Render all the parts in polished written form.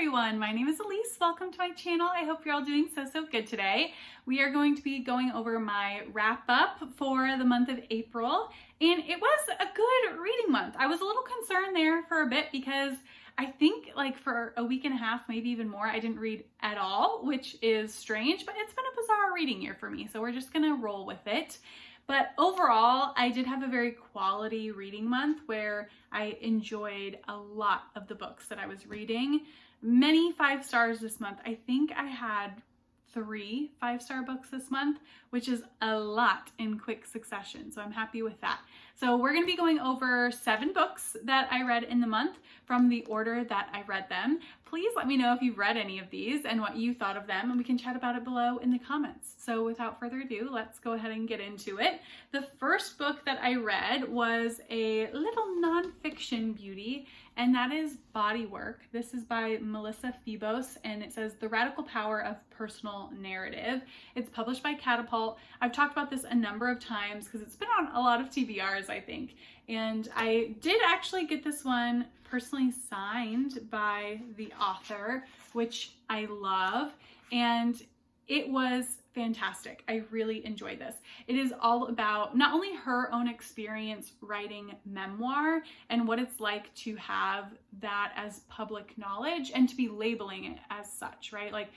everyone, my name is Elise. Welcome to my channel. I hope you're all doing so good today. We are going to be going over my wrap up for the month of April, and it was a good reading month. I was a little concerned there for a bit because I think like for a week and a half, maybe even more, I didn't read at all, which is strange, but it's been a bizarre reading year for me, so we're just gonna roll with it. But overall, I did have a very quality reading month where I enjoyed a lot of the books that I was reading. Many 5 stars this month. I think I had 3 5-star books this month, which is a lot in quick succession. So I'm happy with that. So we're going to be going over 7 books that I read in the month from the order that I read them. Please let me know if you've read any of these and what you thought of them, and we can chat about it below in the comments. So without further ado, let's go ahead and get into it. The first book that I read was a little nonfiction beauty, and that is Body Work. This is by Melissa Febos, and it says The Radical Power of Personal Narrative. It's published by Catapult. I've talked about this a number of times because it's been on a lot of TBRs, I think. And I did actually get this one personally signed by the author, which I love. And it was fantastic. I really enjoyed this. It is all about not only her own experience writing memoir and what it's like to have that as public knowledge and to be labeling it as such, right? Like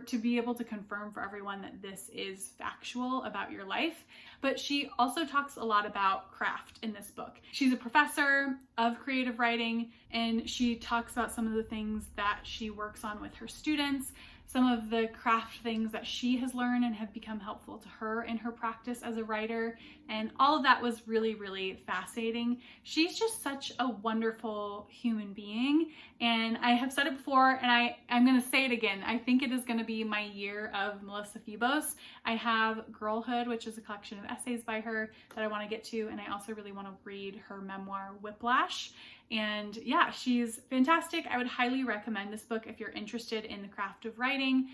to be able to confirm for everyone that this is factual about your life. But she also talks a lot about craft in this book. She's a professor of creative writing, and she talks about some of the things that she works on with her students, some of the craft things that she has learned and have become helpful to her in her practice as a writer. And all of that was really fascinating. She's just such a wonderful human being. And I have said it before, and I'm going to say it again. I think it is going to be my year of Melissa Febos. I have Girlhood, which is a collection of essays by her that I want to get to. And I also really want to read her memoir, Whiplash. And yeah, she's fantastic. I would highly recommend this book if you're interested in the craft of writing,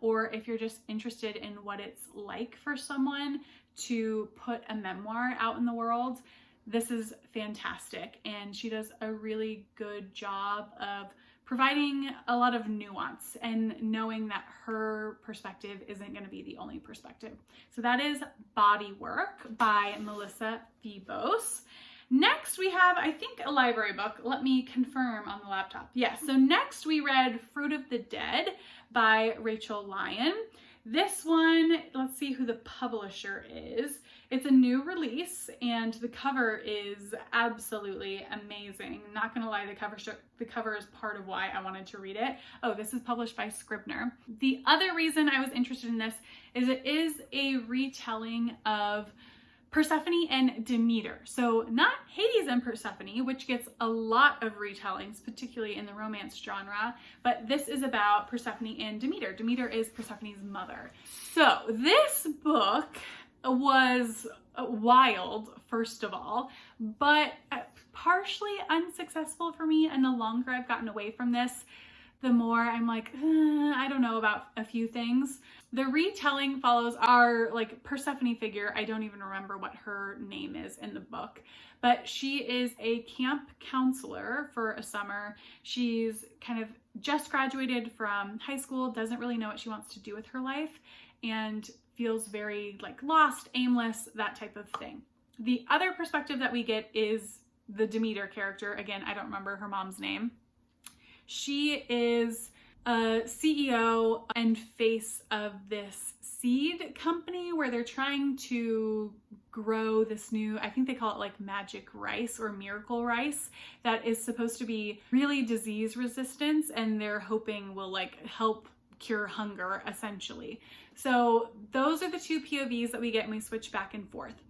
or if you're just interested in what it's like for someone to put a memoir out in the world. This is fantastic, and she does a really good job of providing a lot of nuance and knowing that her perspective isn't going to be the only perspective. So that is Body Work by Melissa Febos. Next we have, I think, a library book. Let me confirm on the laptop. Yes, so next we read Fruit of the Dead by Rachel Lyon. This one, let's see who the publisher is. It's a new release, and the cover is absolutely amazing. Not gonna lie, the cover is part of why I wanted to read it. Oh, this is published by Scribner. The other reason I was interested in this is it is a retelling of Persephone and Demeter. So not Hades and Persephone, which gets a lot of retellings, particularly in the romance genre, but this is about Persephone and Demeter. Demeter is Persephone's mother. So this book was wild, first of all, but partially unsuccessful for me. And the longer I've gotten away from this, the more I'm like, I don't know about a few things. The retelling follows our like Persephone figure. I don't even remember what her name is in the book, but she is a camp counselor for a summer. She's kind of just graduated from high school, doesn't really know what she wants to do with her life, and feels very like lost, aimless, that type of thing. The other perspective that we get is the Demeter character. Again, I don't remember her mom's name. She is a CEO and face of this seed company where they're trying to grow this new, I think they call it like magic rice or miracle rice, that is supposed to be really disease resistant, and they're hoping will like help cure hunger essentially. So those are the 2 POVs that we get, and we switch back and forth.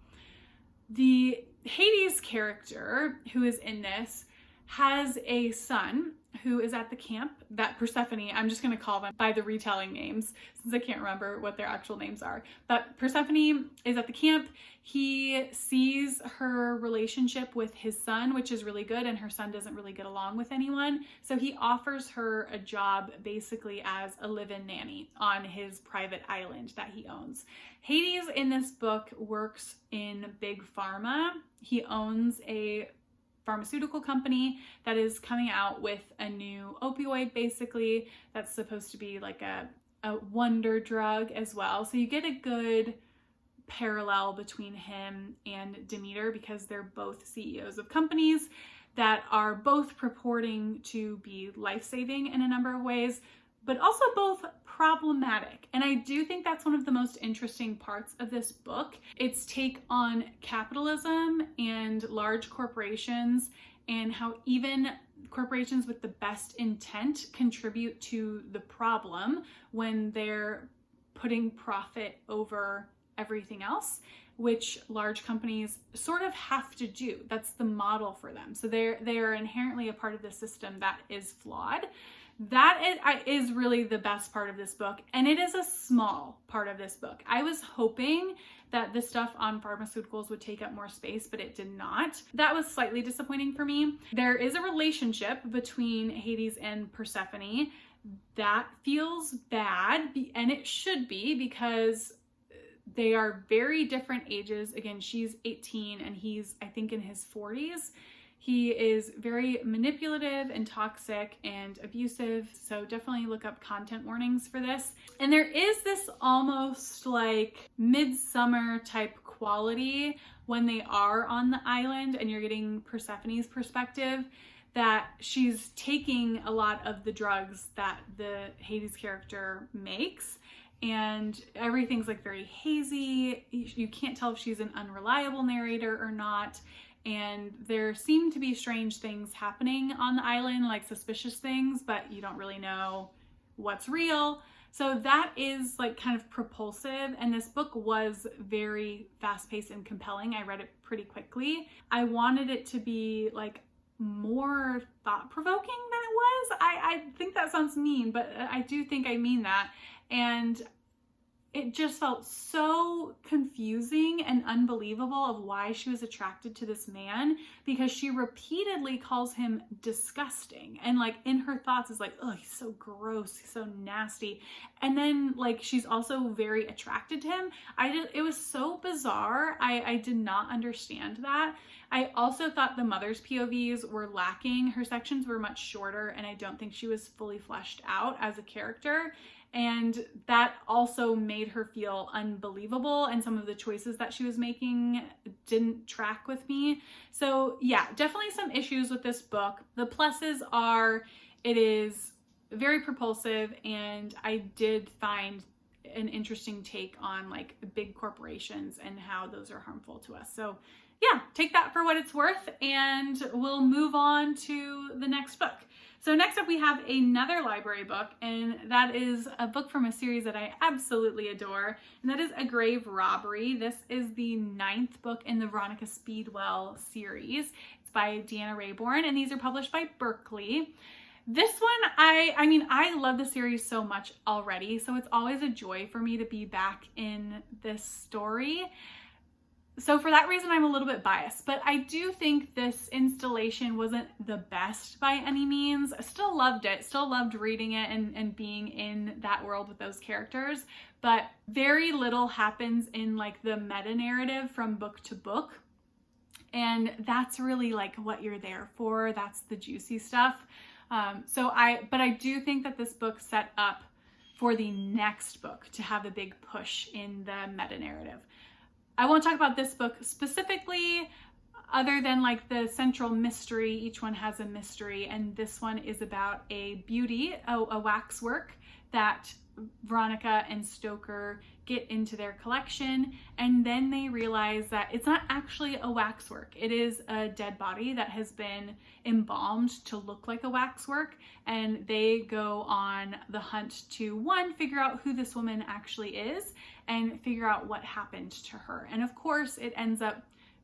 The Hades character who is in this has a son who is at the camp that Persephone, I'm just going to call them by the retelling names since I can't remember what their actual names are, but Persephone is at the camp. He sees her relationship with his son, which is really good, and her son doesn't really get along with anyone. So he offers her a job basically as a live-in nanny on his private island that he owns. Hades in this book works in big pharma. He owns a pharmaceutical company that is coming out with a new opioid, basically, that's supposed to be like a wonder drug as well. So you get a good parallel between him and Demeter because they're both CEOs of companies that are both purporting to be life-saving in a number of ways, but also both problematic. And I do think that's one of the most interesting parts of this book. Its take on capitalism and large corporations, and how even corporations with the best intent contribute to the problem when they're putting profit over everything else, which large companies sort of have to do. That's the model for them. So they are inherently a part of the system that is flawed. That is really the best part of this book, and it is a small part of this book. I was hoping that the stuff on pharmaceuticals would take up more space, but it did not. That was slightly disappointing for me. There is a relationship between Hades and Persephone that feels bad, and it should be, because they are very different ages. Again, she's 18 and he's, I think, in his 40s. He is very manipulative and toxic and abusive, so definitely look up content warnings for this. And there is this almost like midsummer type quality when they are on the island and you're getting Persephone's perspective, that she's taking a lot of the drugs that the Hades character makes, and everything's like very hazy. You can't tell if she's an unreliable narrator or not. And there seem to be strange things happening on the island, like suspicious things, but you don't really know what's real. So that is like kind of propulsive, and this book was very fast-paced and compelling. I read it pretty quickly. I wanted it to be like more thought-provoking than it was. I think that sounds mean, but I do think I mean that. And it just felt so confusing and unbelievable of why she was attracted to this man, because she repeatedly calls him disgusting. And like in her thoughts is like, oh, he's so gross, he's so nasty. And then like she's also very attracted to him. It was so bizarre. I did not understand that. I also thought the mother's POVs were lacking. Her sections were much shorter, and I don't think she was fully fleshed out as a character. And that also made her feel unbelievable, and some of the choices that she was making didn't track with me. So yeah, definitely some issues with this book. The pluses are it is very propulsive, and I did find an interesting take on like big corporations and how those are harmful to us. So yeah, take that for what it's worth, and we'll move on to the next book. So next up we have another library book, and that is a book from a series that I absolutely adore, and that is A Grave Robbery. This is the 9th book in the Veronica Speedwell series. It's by Deanna Raybourn, and these are published by Berkeley. This one, I mean, I love the series so much already, so it's always a joy for me to be back in this story. So for that reason, I'm a little bit biased, but I do think this installation wasn't the best by any means. I still loved it, still loved reading it and being in that world with those characters, but very little happens in like the meta narrative from book to book. And that's really like what you're there for. That's the juicy stuff. But I do think that this book set up for the next book to have a big push in the meta narrative. I won't talk about this book specifically, other than like the central mystery. Each one has a mystery, and this one is about a beauty, a waxwork that Veronica and Stoker get into their collection, and then they realize that it's not actually a waxwork. It is a dead body that has been embalmed to look like a waxwork, and they go on the hunt to, one, figure out who this woman actually is and figure out what happened to her. And of course it ends up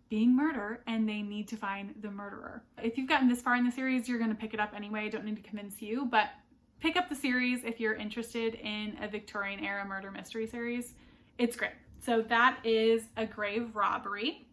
being murder, and they need to find the murderer. If you've gotten this far in the series, you're going to pick it up anyway. I don't need to convince you, but pick up the series if you're interested in a Victorian era murder mystery series. It's great. So that is A Grave Robbery.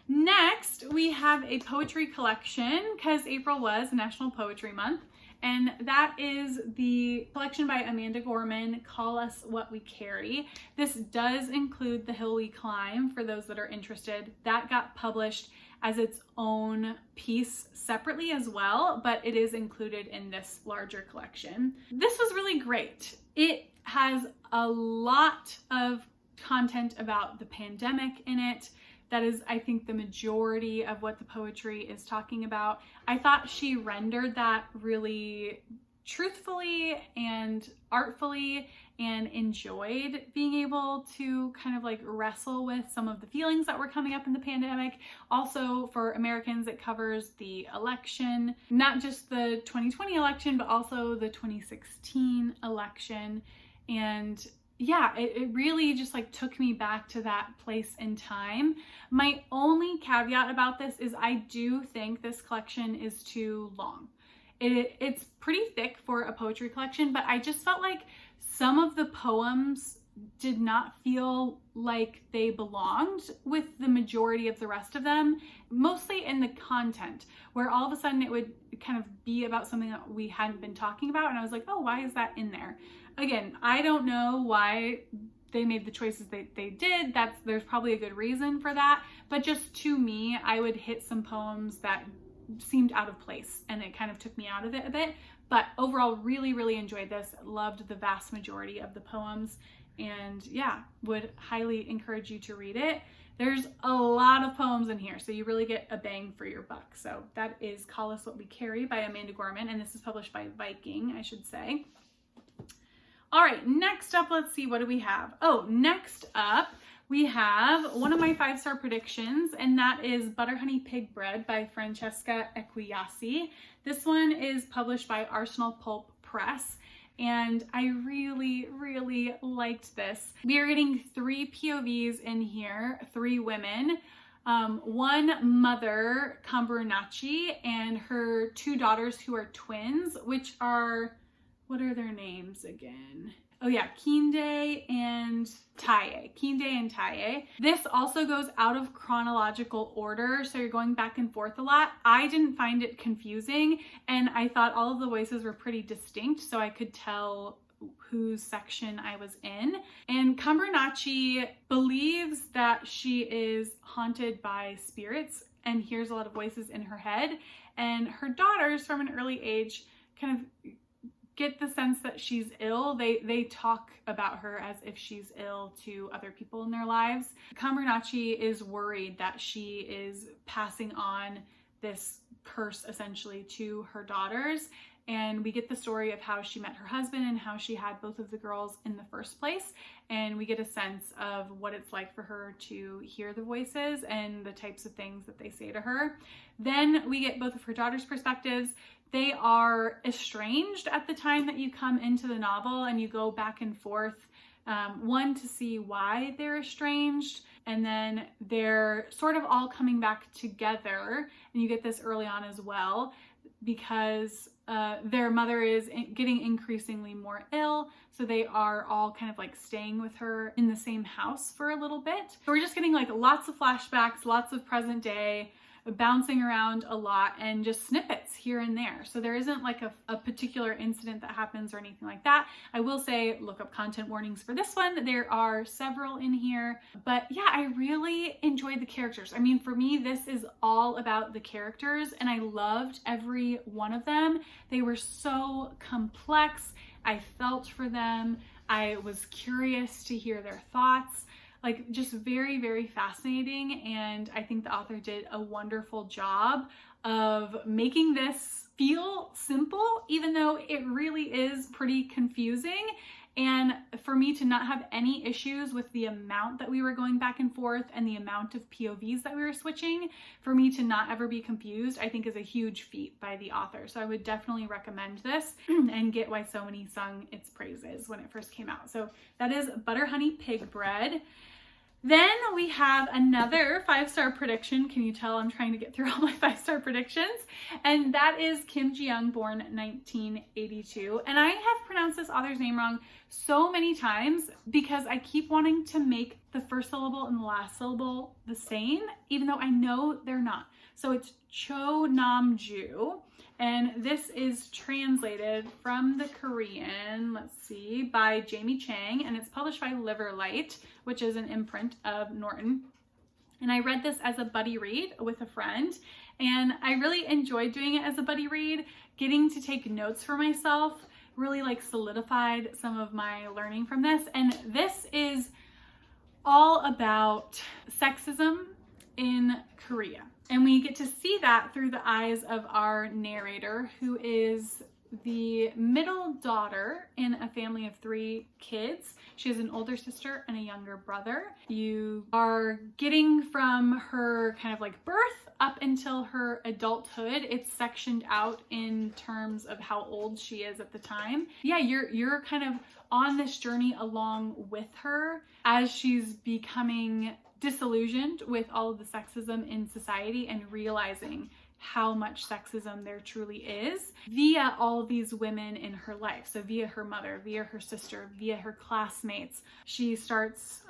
Next, we have a poetry collection, because April was National Poetry Month, and that is the collection by Amanda Gorman, Call Us What We Carry. This does include The Hill We Climb, for those that are interested. That got published as its own piece separately as well, but it is included in this larger collection. This was really great. It has a lot of content about the pandemic in it. That is, I think, the majority of what the poetry is talking about. I thought she rendered that really truthfully and artfully, and enjoyed being able to kind of like wrestle with some of the feelings that were coming up in the pandemic. Also, for Americans, it covers the election, not just the 2020 election, but also the 2016 election. And yeah, it really just like took me back to that place in time. My only caveat about this is I do think this collection is too long. It's pretty thick for a poetry collection, but I just felt like some of the poems did not feel like they belonged with the majority of the rest of them, mostly in the content, where all of a sudden it would kind of be about something that we hadn't been talking about, and I was like, oh, why is that in there? Again, I don't know why they made the choices they did. There's probably a good reason for that, but just to me, I would hit some poems that seemed out of place, and it kind of took me out of it a bit. But overall, really enjoyed this. Loved the vast majority of the poems, and yeah, would highly encourage you to read it. There's a lot of poems in here, so you really get a bang for your buck. So that is Call Us What We Carry by Amanda Gorman, and this is published by Viking, I should say. All right, next up, let's see, what do we have? Oh, next up, we have one of my 5-star predictions, and that is Butter Honey Pig Bread by Francesca Ekwuyasi. This one is published by Arsenal Pulp Press, and I really liked this. We are getting 3 POVs in here, 3 women. One mother, Kamburunachi, and her 2 daughters who are twins, which are, what are their names again? Oh yeah, Kinde and Taye. This also goes out of chronological order, so you're going back and forth a lot. I didn't find it confusing, and I thought all of the voices were pretty distinct, so I could tell whose section I was in. And Kamburunachi believes that she is haunted by spirits and hears a lot of voices in her head, and her daughters from an early age kind of get the sense that she's ill. They talk about her as if she's ill to other people in their lives. Kamburunachi is worried that she is passing on this curse essentially to her daughters, and we get the story of how she met her husband and how she had both of the girls in the first place, and we get a sense of what it's like for her to hear the voices and the types of things that they say to her. Then we get both of her daughters' perspectives. They are estranged at the time that you come into the novel, and you go back and forth, one, to see why they're estranged, and then they're sort of all coming back together, and you get this early on as well, because their mother is getting increasingly more ill, so they are all kind of like staying with her in the same house for a little bit. So we're just getting like lots of flashbacks, lots of present day, bouncing around a lot, and just snippets here and there. So there isn't like a particular incident that happens or anything like that. I will say, look up content warnings for this one. There are several in here, but yeah, I really enjoyed the characters. I mean, for me, this is all about the characters, and I loved every one of them. They were so complex. I felt for them. I was curious to hear their thoughts. Like, just very fascinating, and I think the author did a wonderful job of making this feel simple, even though it really is pretty confusing. And for me to not have any issues with the amount that we were going back and forth and the amount of POVs that we were switching, for me to not ever be confused, I think is a huge feat by the author. So I would definitely recommend this and get why so many sung its praises when it first came out. So that is Butter Honey Pig Bread. Then we have another 5-star prediction. Can you tell I'm trying to get through all my 5-star predictions? And that is Kim Jiyoung, born 1982. And I have pronounced this author's name wrong so many times because I keep wanting to make the first syllable and the last syllable the same, even though I know they're not. So it's Cho Namju. And this is translated from the Korean, let's see, by Jamie Chang, and it's published by Liverlight, which is an imprint of Norton. And I read this as a buddy read with a friend, and I really enjoyed doing it as a buddy read. Getting to take notes for myself really like solidified some of my learning from this. And this is all about sexism in Korea. And we get to see that through the eyes of our narrator, who is the middle daughter in a family of 3 kids. She has an older sister and a younger brother. You are getting from her kind of like birth up until her adulthood. It's sectioned out in terms of how old she is at the time. Yeah, you're kind of on this journey along with her as she's becoming disillusioned with all of the sexism in society and realizing how much sexism there truly is via all of these women in her life. So via her mother, via her sister, via her classmates. She starts,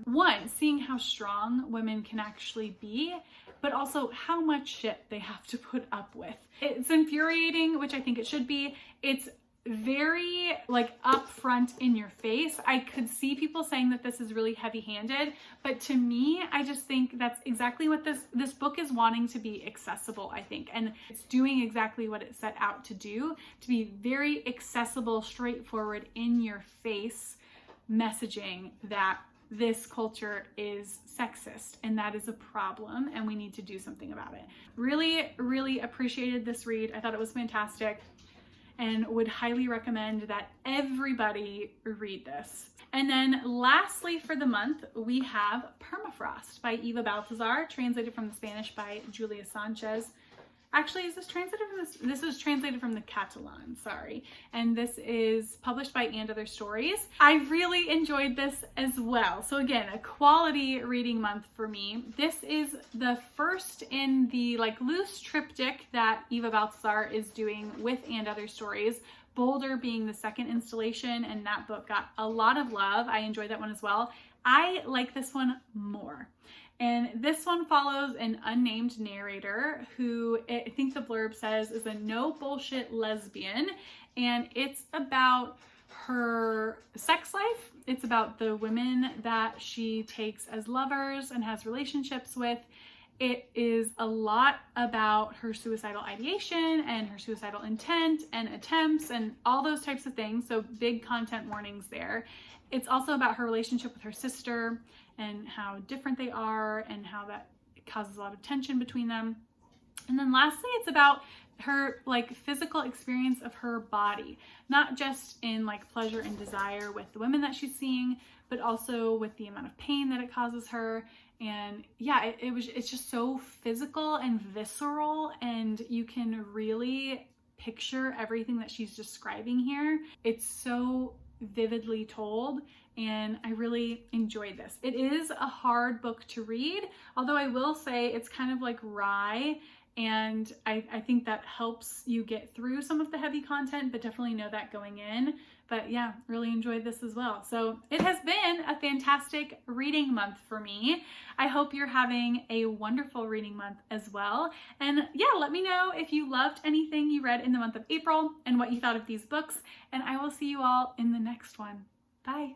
one, seeing how strong women can actually be, but also how much shit they have to put up with. It's infuriating, which I think it should be. It's very like upfront in your face. I could see people saying that this is really heavy-handed, but to me, I just think that's exactly what this book is wanting to be accessible, I think. And it's doing exactly what it set out to do, to be very accessible, straightforward, in your face messaging that this culture is sexist and that is a problem and we need to do something about it. Really, really appreciated this read. I thought it was fantastic, and would highly recommend that everybody read this. And then lastly for the month, we have Permafrost by Eva Baltasar, translated from the Spanish by Julia Sanchez. Actually, is this translated from this? This is translated from the Catalan, sorry. And this is published by And Other Stories. I really enjoyed this as well. So again, a quality reading month for me. This is the first in the like loose triptych that Eva Baltasar is doing with And Other Stories. Boulder being the second installation, and that book got a lot of love. I enjoyed that one as well. I like this one more. And this one follows an unnamed narrator who I think the blurb says is a no bullshit lesbian. And it's about her sex life. It's about the women that she takes as lovers and has relationships with. It is a lot about her suicidal ideation and her suicidal intent and attempts and all those types of things. So big content warnings there. It's also about her relationship with her sister and how different they are and how that causes a lot of tension between them. And then lastly, it's about her like physical experience of her body, not just in like pleasure and desire with the women that she's seeing, but also with the amount of pain that it causes her. And yeah, it's just so physical and visceral, and you can really picture everything that she's describing here. It's so vividly told, and I really enjoyed this. It is a hard book to read, although I will say it's kind of like wry, and I think that helps you get through some of the heavy content, but definitely know that going in. But yeah, really enjoyed this as well. So it has been a fantastic reading month for me. I hope you're having a wonderful reading month as well. And yeah, let me know if you loved anything you read in the month of April and what you thought of these books. And I will see you all in the next one. Bye.